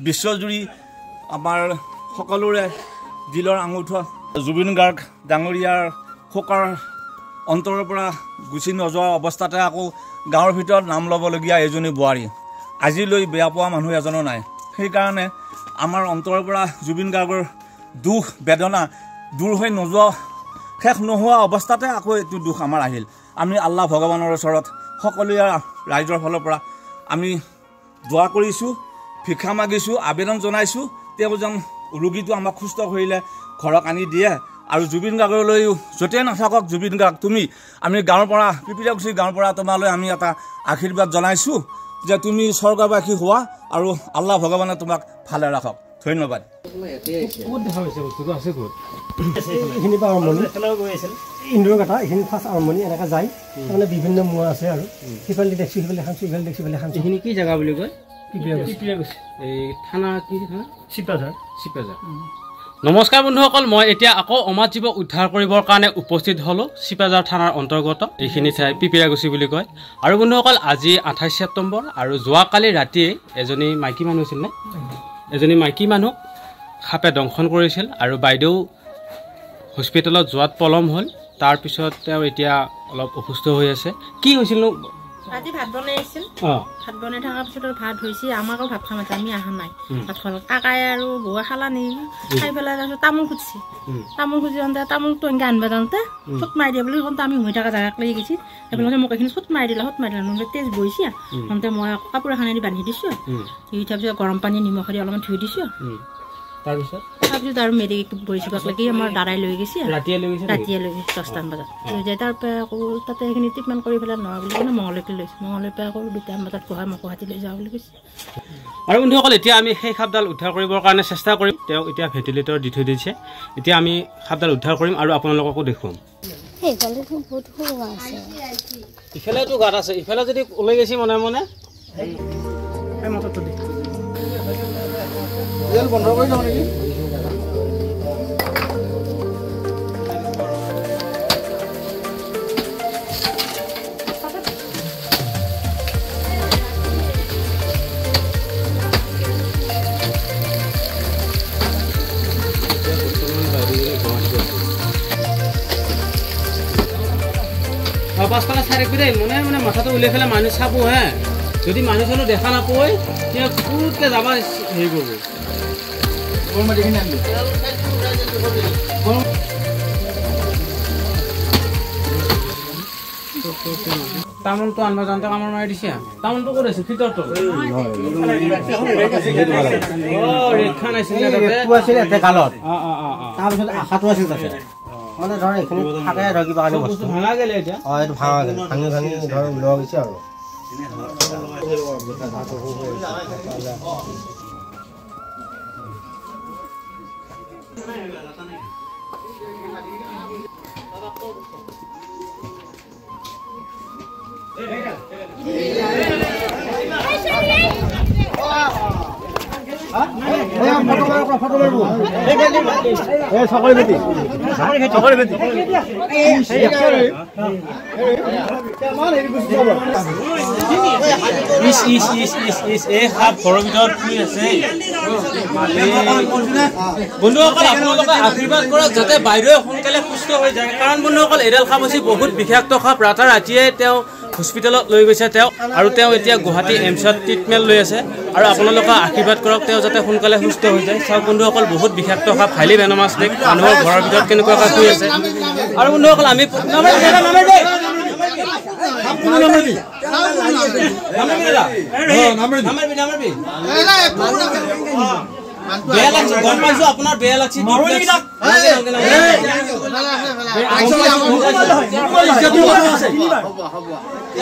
বিশ্বজুৰি আমাৰ সকলোৰে দিলৰ আঙুঠা জুবিন গাৰ্গ ডাঙৰীয়াৰ শোকৰ অন্তৰৰ পৰা গুচি নোযোৱা অৱস্থাতে আকৌ গাঁৱৰ ভিতৰত নাম ল'বলগীয়া এজনী বোৱাৰী আজিলৈ বেয়া পোৱা মানুহ এজনো নাই। সেইকাৰণে আমাৰ অন্তৰৰ পৰা জুবিন গাৰ্গৰ দুখ বেদনা দূৰ হৈ নোযোৱা শেষ নোহোৱা অৱস্থাতে আকৌ এইটো দুখ আমাৰ আহিল। আমি আল্লাহ ভগৱানৰ ওচৰত সকলোৱে ৰাইজৰ ফালৰ পৰা আমি দোৱা কৰিছোঁ, ভিক্ষা মাগিছোঁ, আবেদন জনাইছোঁ তেওঁ যেন ৰোগীটো আমাক সুস্থ কৰিলে ঘৰত আনি দিয়ে। আৰু জুবিন গাৰ্গলৈও য'তেই নাথাকক জুবিন গাৰ্গ তুমি আমি গাঁৱৰ পৰা পিপিৰাগুচি গাঁৱৰ পৰা তোমালৈ আমি এটা আশীৰ্বাদ জনাইছোঁ যে তুমি স্বৰ্গবাসী হোৱা আৰু আল্লাহ ভগৱানে তোমাক ভালে ৰাখক। ধন্যবাদ। ইন্দুৰ কথা এইখিনি ফাৰ্ষ্ট আৰম্ভণি এনেকৈ যায় তাৰমানে বিভিন্ন মুৱা আছে আৰু সিফালে দেখছোঁ সিফালে খামছোঁ সিফালে দেখছোঁ সিফালে খামছোঁ। এইখিনি কি জেগা বুলি কয়? পিপিৰাগুচি এই থানা কি থানা? চিপাঝাৰ। নমস্কাৰ বন্ধুসকল, মই এতিয়া আকৌ অমাত জীৱক উদ্ধাৰ কৰিবৰ কাৰণে উপস্থিত হ'লোঁ চিপাঝাৰ থানাৰ অন্তৰ্গত এইখিনি ঠাই পিপিৰাগুচি বুলি কয়। আৰু বন্ধুসকল আজি 28 ছেপ্টেম্বৰ আৰু যোৱাকালি ৰাতিয়ে এজনী মাইকী মানুহ আছিল নে এজনী মাইকী মানুহ সাপে দংশন কৰিছিল আৰু বাইদেউ হস্পিটেলত যোৱাত পলম হ'ল। তাৰপিছত তেওঁ এতিয়া অলপ অসুস্থ হৈ আছে। কি হৈছিল? আজি ভাত বনাই আছিল, ভাত বনাই থকাৰ পিছত ভাত হৈছে, আমাকো ভাত খাম আমি অহা নাই ভাত খাল কাকাই আৰু বৌৱে খালা নি খাই পেলাই তাৰপিছত তামোল খুজিছে। তামোল খুজি আনতে তামোলটো এনেকৈ আনিব যাওঁতে ফুট মাৰি দিয়ে বুলি কওঁতে আমি হৈ থকা জেগাক লাগি গৈছি। সেইফালে মোক এইখিনি ফুট মাৰি দিলা নহ'লে তেজ বহিছে। কওঁতে মই কাপোৰ এখনেদি বান্ধি দিছোঁ, ধুই তাৰপিছত গৰম পানী নিমখ দি অলপমান ধুই দিছোঁ। তাৰপিছত আৰু মেডিকেল বহিছোঁ লাগি আমাৰ দাদাই লৈ গৈছে ৰাতিয়ে লৈ গৈছে 10টামান বজাত লৈ যায়। তাৰপৰা আকৌ তাতে সেইখিনি ট্ৰিটমেণ্ট কৰি পেলাই নহয় বুলি কিনে মঙলৈকে লৈছোঁ। মঙলৈৰ পৰা আকৌ 2টামান বজাত মই গুৱাহাটী লৈ যাওঁ বুলি কৈছে। আৰু বন্ধুসকল এতিয়া আমি সেই সাপডাল উদ্ধাৰ কৰিবৰ কাৰণে চেষ্টা কৰিম। তেওঁ এতিয়া ভেণ্টিলেটৰ দি থৈ দিছে। এতিয়া আমি সাপডাল উদ্ধাৰ কৰিম আৰু আপোনালোককো দেখুৱাম। ইফালেতো গাঁত আছে, ইফালে যদি ওলাই গৈছে মনে মনে বন্ধ কৰি যাওঁ নেকি? পাঁচফালে চাই ৰাখবি দেই, মনে মনে মাথাটো উলিয়াই পেলাই মানুহ চাব হে। যদি মানুহ চানুহ দেখা নাপায় তেওঁ কুটকে যাব হেৰি কৰিব। তামোলটো আনব যাওঁতে কামৰ মাৰি দিছে। তামোলটো ক'ত আছে? ভিতৰটো ৰেখা নাছিলে তাৰপিছত আশাটো আছিল তাতে মানে ধৰ এইখিনি থাকে ধৰ কিবা কাৰণে বস্তু ভাঙা গ'লে এতিয়া এইটো ভাঙা গ'ল ভাঙি ভাঙি ধৰ ওলোৱা গৈছে আৰু বন্ধুসকল আপোনালোকে আশীৰ্বাদ কৰক যাতে বাইদেউ সোনকালে সুস্থ হৈ যায়। কাৰণ বন্ধুসকল এডাল সাপ হৈছে বহুত বিষাক্ত সাপ। ৰাতিয়ে তেওঁ হস্পিটেলত লৈ গৈছে তেওঁ আৰু তেওঁ এতিয়া গুৱাহাটী এইমছত ট্ৰিটমেণ্ট লৈ আছে। আৰু আপোনালোকে আশীৰ্বাদ কৰক তেওঁ যাতে সোনকালে সুস্থ হৈ যায়। চাওক বন্ধুসকল বহুত বিষাক্ত সাপ, হাইলি ভেনমাছ স্নেক মানুহৰ ঘৰৰ ভিতৰত কেনেকুৱাকৈ শুই আছে। আৰু বন্ধুসকল আমি বেয়া লাগছে, গম পাইছো আপোনাৰ বেয়া লাগছে,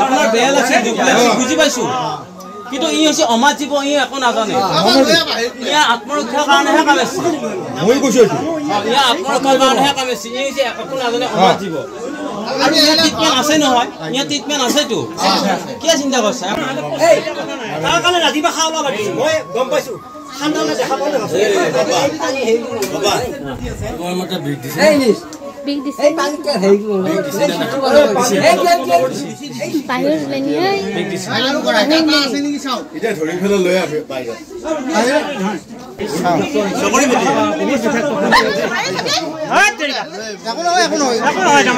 আপোনাৰ বেয়া লাগছে বুজি পাইছো। কিন্তু ই হৈছে অমাত জীৱ, ই একো নাজানে। ইয়াৰ আত্মৰক্ষাৰ কাৰণেহে কাম আছে, ইয়াৰ আত্মৰক্ষাৰ কাৰণেহে কাম আছে। ই হৈছে একো নাজানে অমাত জীৱ। আৰু ইয়াৰ ট্ৰিটমেণ্ট আছে নহয়, ইয়াৰ ট্ৰিটমেণ্ট আছেতো। কিয় চিন্তা কৰিছে? তাৰ কাৰণে ৰাতিপুৱা খাব লাগিছে, মই গম পাইছো। বিগ দিছে বাহিৰ লেনি এই বিগ দিছে এটা ধৰি ফেলে লৈ আহে বাইৰে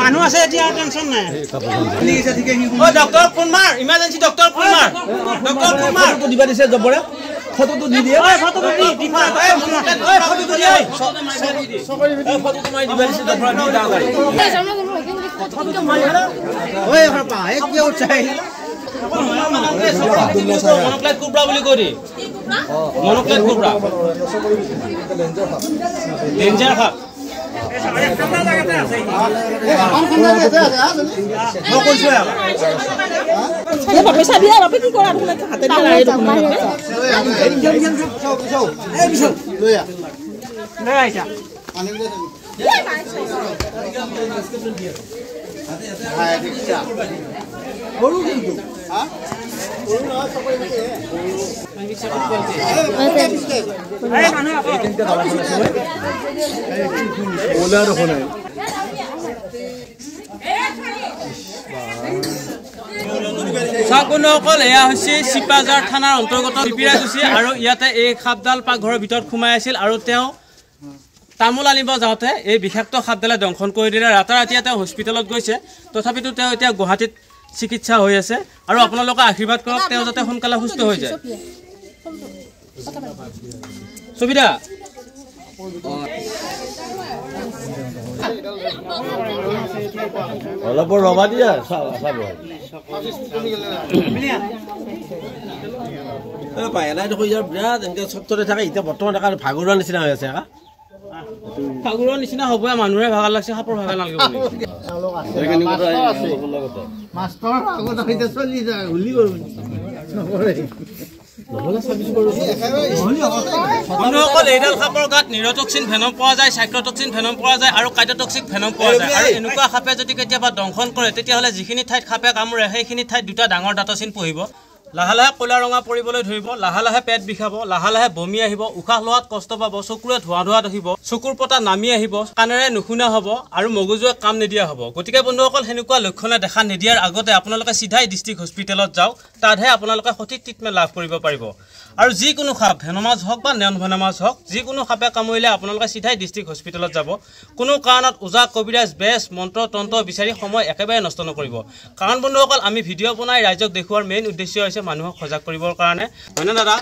মানুহ আছে এতিয়া টেনচন নাই ডক্টৰ ফোন মাৰ ইমাৰ্জেঞ্চি ডক্টৰ ফোন মাৰ দিবা দিছে জবৰে ফটোটো দি দিয়ে ফটোটো দিয়ে ফটোটো মাৰি দিবা দিছে জবৰে দি দা গাড়ী ওই হৰপা এক কি উঠাই মনোক্লাইড কুবৰা বুলি কৈ দি মনোক্লাইড কুবৰা ডেঞ্জাৰ সাপ চাকুনসকল এয়া হৈছে চিপাজাৰ থানাৰ অন্তৰ্গত পিপিৰাগুচি আৰু ইয়াতে এই সাপডাল পাকঘৰৰ ভিতৰত সোমাই আছিল আৰু তেওঁ তামোল আনিব যাওঁতে এই বিষাক্ত সাপডালে দংশন কৰি দিলে ৰাতাৰাতি তেওঁ হস্পিটেলত গৈছে তথাপিতো তেওঁ এতিয়া গুৱাহাটীত চিকিৎসা হৈ আছে আৰু আপোনালোকে আশীৰ্বাদ কৰক তেওঁ যাতে সোনকালে সুস্থ হৈ যায় সুবিধা অলপ ৰবা দিয়া চাব এনাই দেখো ইয়াৰ বিৰাট এনেকৈ চত্বৰে থাকে এতিয়া বৰ্তমান এটা ভাগৰুৱা নিচিনা হৈ আছে ফাগুৰৰ নিচিনা হ'ব মানুহৰে ভাগৰ লাগছে সাপৰ ভাগৰ নালাগিব বন্ধুসকল এইডাল সাপৰ গাত নিৰটক্সিন ভেনম পোৱা যায় চাইক্লটক্সিন ভেনম পোৱা যায় আৰু কাইটটক্সিক ভেনম পোৱা যায় আৰু এনেকুৱা সাপে যদি কেতিয়াবা দংশন কৰে তেতিয়াহ'লে যিখিনি ঠাইত সাপে কামোৰে সেইখিনি ঠাইত দুটা ডাঙৰ দাঁতচিন পঢ়িব লাহে লাহে ক'লা ৰঙা পৰিবলৈ ধৰিব লাহে লাহে পেট বিষাব লাহে লাহে বমি আহিব উশাহ লোৱাত কষ্ট পাব চকুৰে ধোঁৱা ধোঁৱা দেখিব চকুৰ পতা নামি আহিব কাণেৰে নুশুনা হ'ব আৰু মগজুৱে কাম নিদিয়া হ'ব গতিকে বন্ধুসকল সেনেকুৱা লক্ষণে দেখা নিদিয়াৰ আগতে আপোনালোকে চিধাই ডিষ্ট্ৰিক্ট হস্পিটেলত যাওক তাতহে আপোনালোকে সঠিক ট্ৰিটমেণ্ট লাভ কৰিব পাৰিব আৰু যিকোনো সাপ ভেনমাছ হওক বা নন ভেনমাছ হওক যিকোনো সাপে কামুৰিলে আপোনালোকে চিধাই ডিষ্ট্ৰিক্ট হস্পিটেলত যাব কোনো কাৰণত ওজা কবিৰাজ বেজ মন্ত্ৰ তন্ত্ৰ বিচাৰি সময় একেবাৰে নষ্ট নকৰিব কাৰণ বন্ধুসকল আমি ভিডিঅ' বনাই ৰাইজক দেখুৱাৰ মেইন উদ্দেশ্য হৈছে মানুহক সজাগ কৰিবৰ কাৰণে হয়নে দাদা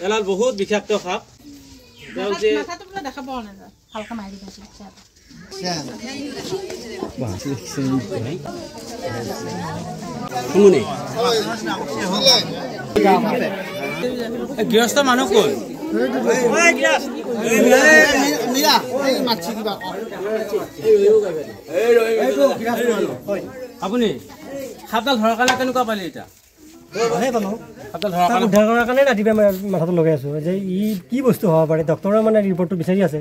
এডাল বহুত বিষাক্ত সাপ গৃহস্থ মানুহ ক'ল আপুনি সাপডাল ধৰাৰ কাৰণে কেনেকুৱা পালে এতিয়া উদ্ধাৰ কৰাৰ কাৰণে ৰাতিপুৱা মাথাটো লগাই আছো যে ই কি বস্তু হ'ব পাৰে ডক্টৰে মানে ৰিপৰ্টটো বিচাৰি আছে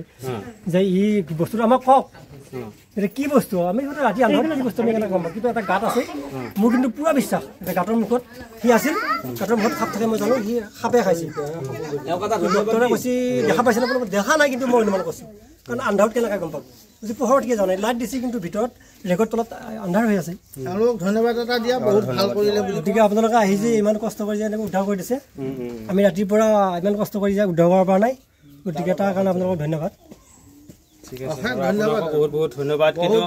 যে ই বস্তুটো আমাক কওক এতিয়া কি বস্তু আমি ৰাতি আন্ধাৰত কি বস্তু আমি কেনেকৈ গম পাম কিন্তু এটা গাঁত আছে মোৰ কিন্তু পুৰা বিশ্বাস এটা গাঁতৰ মুখত সি আছিল গাঁতৰ মুখত সাপ থাকে মই জানো সি সাপে খাইছিল ডক্টৰে কৈছে দেখা পাইছিল আপোনালোকে দেখা নাই কিন্তু মই অনুমান কৈছোঁ কাৰণ আন্ধাৰত কেনেকৈ গম পাম যদি পোহৰত কি জানে লাইট দিছে কিন্তু ভিতৰত ৰেকৰ্ড তলত আন্ধাৰ হৈ আছে ধন্যবাদ এটা দিয়া বহুত ভাল কৰিলে গতিকে আপোনালোকে আহি যে ইমান কষ্ট কৰি যে এনেকৈ উদ্ধাৰ কৰি দিছে আমি ৰাতিৰ পৰা ইমান কষ্ট কৰি যে উদ্ধাৰ কৰিব পৰা নাই গতিকে তাৰ কাৰণে আপোনালোকক ধন্যবাদ বহুত বহুত ধন্যবাদ কিন্তু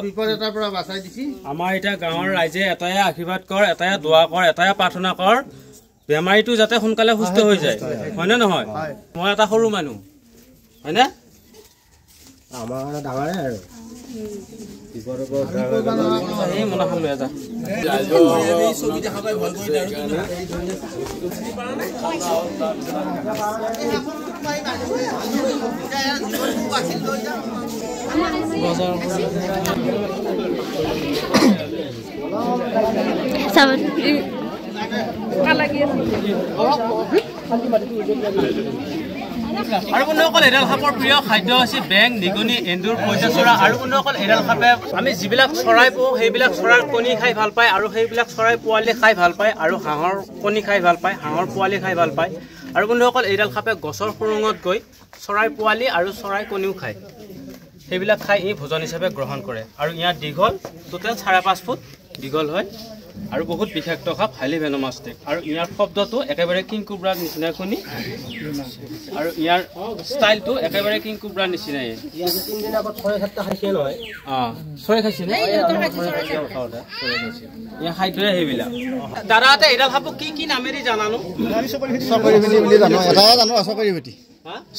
আমাৰ এতিয়া গাঁৱৰ ৰাইজে এটাই আশীৰ্বাদ কৰ এটাই দোৱা কৰ এটাই প্ৰাৰ্থনা কৰ বেমাৰীটো যাতে সোনকালে সুস্থ হৈ যায় হয়নে নহয় মই এটা সৰু মানুহ হয়নে আমাৰ ডাঙৰে আৰু এই মনাখন লৈ যা আৰু বন্ধুসকল এডাল সাপৰ প্ৰিয় খাদ্য হৈছে বেং নিগনি এন্দুৰ পইতাচোৰা আৰু বন্ধুসকল এডাল সাপে আমি যিবিলাক চৰাই পোহোঁ সেইবিলাক চৰাইৰ কণী খাই ভাল পায় আৰু সেইবিলাক চৰাই পোৱালি খাই ভাল পায় আৰু হাঁহৰ কণী খাই ভাল পায় হাঁহৰ পোৱালি খাই ভাল পায় আৰু বন্ধুসকল এইডাল সাপে গছৰ সুৰুঙত গৈ চৰাই পোৱালি আৰু চৰাই কণীও খায় সেইবিলাক খাই ই ভোজন হিচাপে গ্ৰহণ কৰে আৰু ইয়াৰ দীঘল টোটেল 5.5 ফুট দীঘল হয় আৰু বহুত বিষাক্ত সাপ হাইলি ভেনমাছ স্নেক আৰু ইয়াৰ শব্দটো একেবাৰে কিং কোব্ৰাৰ নিচিনা শুনি আৰু ইয়াৰ ষ্টাইলটো একেবাৰে কিং কোব্ৰাৰ নিচিনাই চৰাই খাইছিল ইয়াৰ খাদ্যৰে সেইবিলাক দাদাহঁতে এইডাল সাপক কি নামেৰে জানানো চকৰি ভেটি বুলি জানো এটাই জানো চকৰি ভেটি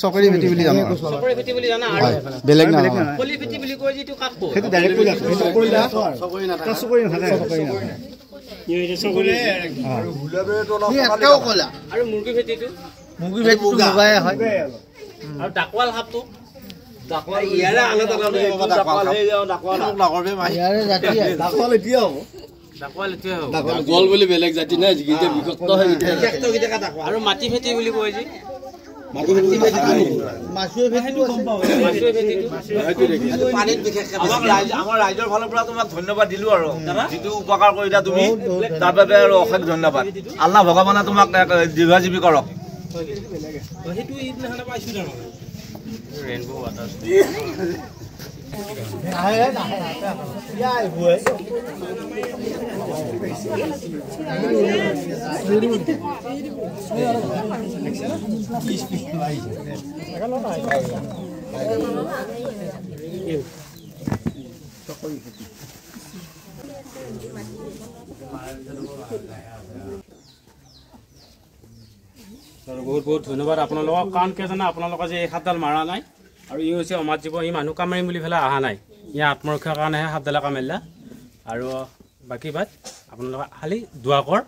চকৰি ভেটি বুলি জানো চকৰি ভেটি বুলি জানা আৰু বেলেগ নাম কলি ভেটি বুলি কয় যিটো কাক কয় সেইটো ডাইৰেক্ট কলি আছে চকৰি না চকৰি নাথাকে চকৰি নাথাকে আৰু হুলাবেটো অলপ কলা আৰু মুৰ্গী ভেটিটো মুগাই হয় আৰু ডাকৱাল সাপটো ডাকৱাল ইয়াৰে আলাদা আলাদা ডাকৱাল হে ডাকৱাল লাগবে ভাই ইয়াৰে জাতি ডাকৱাল এতিয়া হ'ব ডাকৱাল এতিয়া হ'ব ডাকৱাল বুলি বেলেগ জাতি নাই যিকিটা বিকক্ত হয় বিকক্ত কিটা ডাকৱাল আৰু মাটি ভেটি বুলি কয় যে মাটি ভেটি মাছুৱে ভেটিটো গম পাও মাছুৱে ভেটিটো পানীত বিশেষকৈ আমাৰ ৰাইজৰ ফালৰ পৰা তোমাক ধন্যবাদ দিলো আৰু যিটো উপকাৰ কৰিলা তুমি তাৰ বাবে আৰু অশেষ ধন্যবাদ আল্লাহ ভগৱানে তোমাক দীৰ্ঘজীৱী কৰক সেইটো ইদিনাখনে পাইছো না ৰেইনবো ৱাটাৰ বহুত বহুত ধন্যবাদ আপোনালোকক কাৰণ কিয় জানা আপোনালোকে যে এই সাপডাল মাৰা নাই আৰু ই হৈছে অমাত জীৱ ই মানুহ কামাৰিম বুলি পেলাই অহা নাই ই আত্মৰক্ষাৰ কাৰণেহে সাপডালে কামাৰিলা আৰু বাকী বাদ আপোনালোকে খালি দোৱা কৰ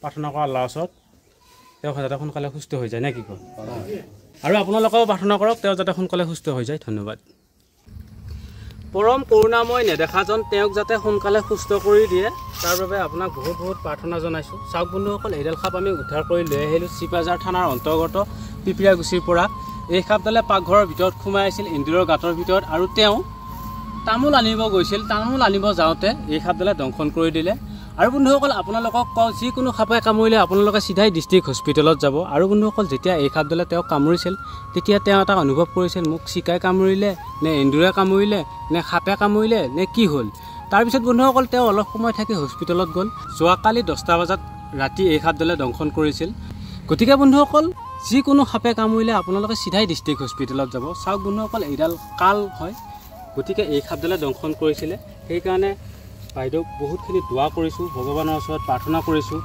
প্ৰাৰ্থনা কৰা আল্লাহৰ ওচৰত তেওঁ যাতে সোনকালে সুস্থ হৈ যায় নে কি কয় আৰু আপোনালোকেও প্ৰাৰ্থনা কৰক তেওঁ যাতে সোনকালে সুস্থ হৈ যায় ধন্যবাদ পৰম কৰোণাময় নেদেখাজন তেওঁক যাতে সোনকালে সুস্থ কৰি দিয়ে তাৰ বাবে আপোনাক বহুত বহুত প্ৰাৰ্থনা জনাইছোঁ চাওক বন্ধুসকল এইডাল সাপ আমি উদ্ধাৰ কৰি লৈ আহিলোঁ চিপাজাৰ থানাৰ অন্তৰ্গত পিপিৰাগুচিৰ পৰা এই সাপডালে পাকঘৰৰ ভিতৰত সোমাই আছিল ইন্দুৰৰ গাঁতৰ ভিতৰত আৰু তেওঁ তামোল আনিব গৈছিল তামোল আনিব যাওঁতে এই সাপডালে দংশন কৰি দিলে আৰু বন্ধুসকল আপোনালোকক কওঁ যিকোনো সাপে কামুৰিলে আপোনালোকে চিধাই ডিষ্ট্ৰিক্ট হস্পিটেলত যাব আৰু বন্ধুসকল যেতিয়া এই সাপডালে তেওঁক কামুৰিছিল তেতিয়া তেওঁ এটা অনুভৱ কৰিছিল মোক চিকাই কামুৰিলে নে এন্দুৰে কামুৰিলে নে সাপে কামুৰিলে নে কি হ'ল তাৰপিছত বন্ধুসকল তেওঁ অলপ সময় থাকি হস্পিটেলত গ'ল যোৱাকালি 10টা বজাত ৰাতি এই সাপডালে দংশন কৰিছিল গতিকে বন্ধুসকল যিকোনো সাপে কামুৰিলে আপোনালোকে চিধাই ডিষ্ট্ৰিক্ট হস্পিটেলত যাব চাওক বন্ধুসকল এইডাল কাল হয় গতিকে এই সাপডালে দংশন কৰিছিলে সেইকাৰণে বাইদেউ বহুতখিনি দোৱা কৰিছোঁ ভগৱানৰ ওচৰত প্ৰাৰ্থনা কৰিছোঁ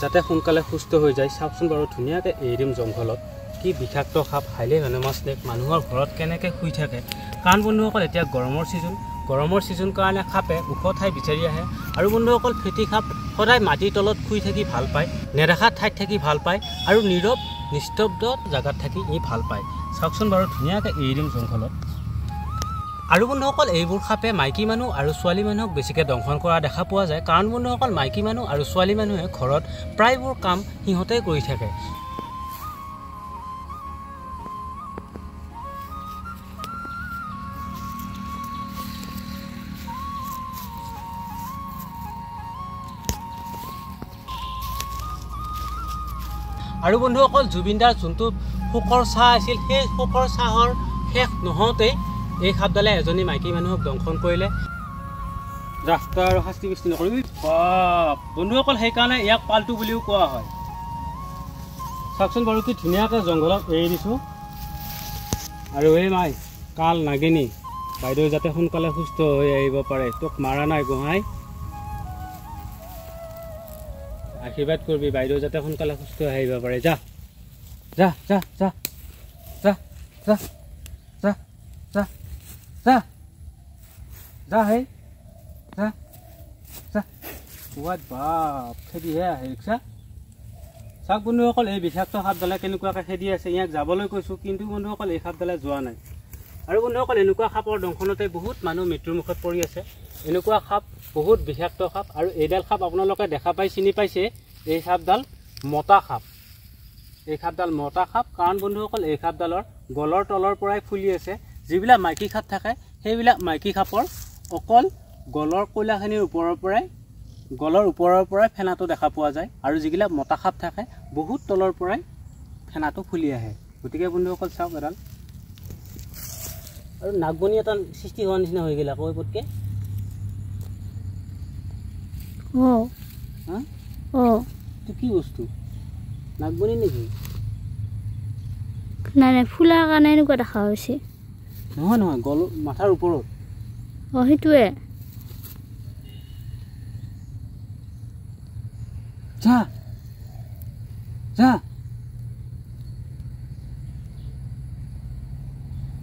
যাতে সোনকালে সুস্থ হৈ যায় চাওকচোন বাৰু ধুনীয়াকৈ এৰি দিম জংঘলত কি বিষাক্ত সাপ হাইলি ভেনমাছ স্নেক মানুহৰ ঘৰত কেনেকৈ শুই থাকে কাৰণ বন্ধুসকল এতিয়া গৰমৰ ছিজন কাৰণে সাপে ওখ ঠাই বিচাৰি আহে আৰু বন্ধুসকল ফেটি সাপ সদায় মাটিৰ তলত শুই থাকি ভাল পায় নেদেখা ঠাইত থাকি ভাল পায় আৰু নীৰৱ নিস্তব্ধ জেগাত থাকি ই ভাল পায় চাওকচোন বাৰু ধুনীয়াকৈ এৰি দিম জংঘলত আৰু বন্ধুসকল এইবোৰ সাপে মাইকী মানুহ আৰু ছোৱালী মানুহক বেছিকৈ দংশন কৰা দেখা পোৱা যায় কাৰণ বন্ধুসকল মাইকী মানুহ আৰু ছোৱালী মানুহে ঘৰত প্ৰায়বোৰ কাম সিহঁতেই কৰি থাকে আৰু বন্ধুসকল জুবিনদাৰ যোনটো শোকৰ চাহ আছিল সেই শোকৰ চাহৰ শেষ নহওঁতেই এই সাপডালে এজনী মাইকী মানুহক দংশন কৰিলে ৰাস্তা আৰু শাস্তি বিস্তি নকৰিবি বন্ধুসকল সেইকাৰণে ইয়াক পাল্টু বুলিও কোৱা হয় চাওকচোন বাৰু কি ধুনীয়াকৈ জংঘলত এৰি দিছোঁ আৰু এই মাই কাল নাগিনী বাইদেউ যাতে সোনকালে সুস্থ হৈ আহিব পাৰে তোক মাৰা নাই গোহাঁই আশীৰ্বাদ কৰিবি বাইদেউ যাতে সোনকালে সুস্থ হৈ আহিব পাৰে যা যা যা যা যা যা যা যা যা যা হে যা যা কোৱাত বাপ খেদিহে আহে ৰিক্সা চাওক বন্ধুসকল এই বিষাক্ত সাপডালে কেনেকুৱাকৈ খেদি আছে ইয়াক যাবলৈ কৈছোঁ কিন্তু বন্ধুসকল এই সাপডালে যোৱা নাই আৰু বন্ধুসকল এনেকুৱা সাপৰ দংশনতে বহুত মানুহ মৃত্যুৰ মুখত পৰি আছে এনেকুৱা সাপ বহুত বিষাক্ত সাপ আৰু এইডাল সাপ আপোনালোকে দেখা পাই চিনি পাইছে এই সাপডাল মতা সাপ এই সাপডাল মতা সাপ কাৰণ বন্ধুসকল এই সাপডালৰ গলৰ তলৰ পৰাই ফুলি আছে যিবিলাক মাইকী সাপ থাকে সেইবিলাক মাইকী সাপৰ অকল গলৰ কয়লাখিনিৰ গলৰ ওপৰৰ পৰাই ফেনাটো দেখা পোৱা যায় আৰু যিবিলাক মতা সাপ থাকে বহুত তলৰ পৰাই ফেনাটো ফুলি আহে গতিকে বন্ধুসকল চাওক এডাল আৰু নাগবনি এটা সৃষ্টি হোৱাৰ নিচিনা হৈ গ'ল আকৌ পটকে তো কি বস্তু নাগবনি নেকি নাই নাই ফুলাৰ কাৰণে এনেকুৱা দেখা হৈছে নহয় নহয় গল মাথাৰ ওপৰত সেইটোৱে যা যা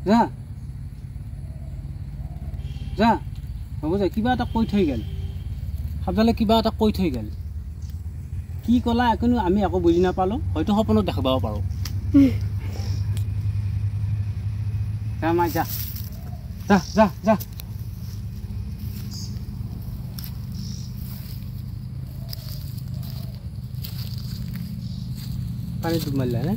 যা যা হ'ব যা কিবা এটা কৈ থৈ গ'ল সাপডালে কিবা এটা কৈ থৈ গ'ল কি ক'লা একো আমি একো বুজি নাপালোঁ হয়তো সপোনত দেখাব পাৰোঁ যা মাই যা যা যা যা পানী ডুব মাৰিলা নে